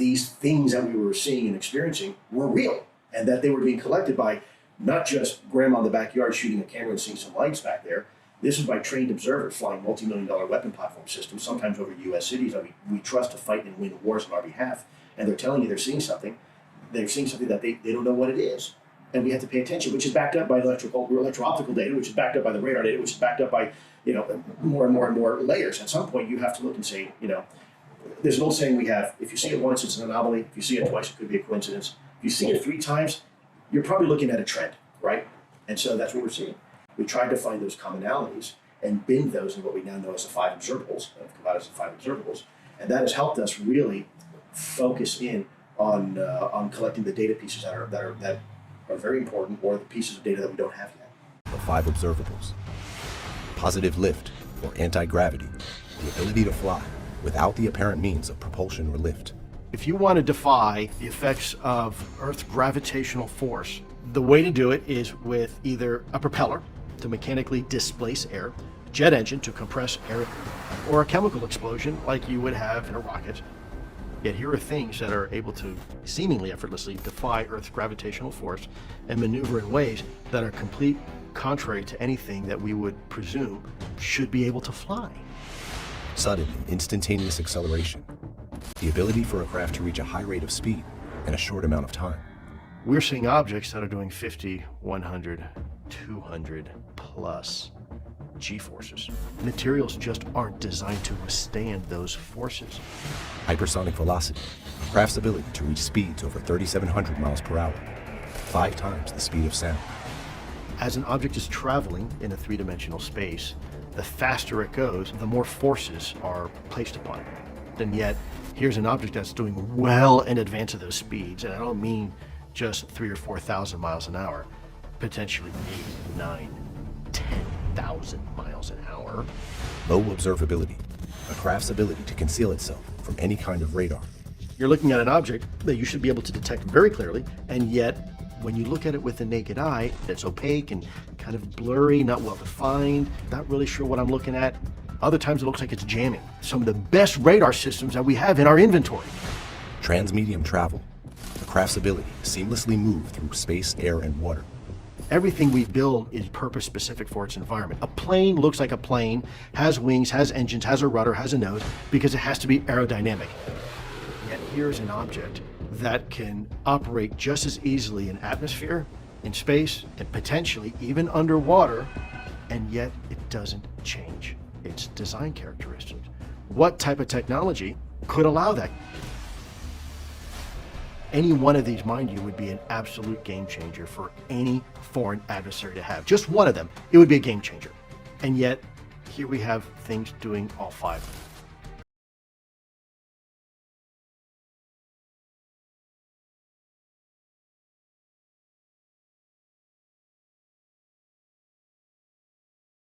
these things that we were seeing and experiencing were real, and that they were being collected by not just grandma in the backyard shooting a camera and seeing some lights back there. This is by trained observers flying multi-million-dollar weapon platform systems, sometimes over U.S. cities that we trust to fight and win wars on our behalf. And they're telling you they're seeing something. They're seeing something that they don't know what it is. And we have to pay attention, which is backed up by electro-optical data, which is backed up by the radar data, which is backed up by, more and more and more layers. At some point, you have to look and say, there's an old saying we have: if you see it once, it's an anomaly. If you see it twice, it could be a coincidence. If you see it 3 times, you're probably looking at a trend, right? And so that's what we're seeing. We tried to find those commonalities and bin those in what we now know as the 5 observables, that have come out as the 5 observables. And that has helped us really focus in on collecting the data pieces that are very important, or the pieces of data that we don't have yet. The 5 observables: positive lift or anti-gravity, the ability to fly without the apparent means of propulsion or lift. If you want to defy the effects of Earth's gravitational force, the way to do it is with either a propeller to mechanically displace air, jet engine to compress air, or a chemical explosion like you would have in a rocket. Yet here are things that are able to seemingly effortlessly defy Earth's gravitational force and maneuver in ways that are complete contrary to anything that we would presume should be able to fly. Sudden and instantaneous acceleration, the ability for a craft to reach a high rate of speed in a short amount of time. We're seeing objects that are doing 50, 100, 200 plus G-forces. Materials just aren't designed to withstand those forces. Hypersonic velocity, a craft's ability to reach speeds over 3,700 miles per hour, 5 times the speed of sound. As an object is traveling in a 3-dimensional space, the faster it goes, the more forces are placed upon it. And yet, here's an object that's doing well in advance of those speeds, and I don't mean just 3,000 or 4,000 miles an hour, potentially 8, 9, 10,000 miles an hour. Low observability, a craft's ability to conceal itself from any kind of radar. You're looking at an object that you should be able to detect very clearly, and yet when you look at it with the naked eye, it's opaque and kind of blurry, not well defined, not really sure what I'm looking at. Other times it looks like it's jamming. Some of the best radar systems that we have in our inventory. Transmedium travel, a craft's ability to seamlessly move through space, air, and water. Everything we build is purpose specific for its environment. A plane looks like a plane, has wings, has engines, has a rudder, has a nose, because it has to be aerodynamic. Yet here's an object that can operate just as easily in atmosphere, in space, and potentially even underwater, and yet it doesn't change its design characteristics. What type of technology could allow that? Any one of these, mind you, would be an absolute game changer for any foreign adversary to have. Just one of them, it would be a game changer. And yet, here we have things doing all 5.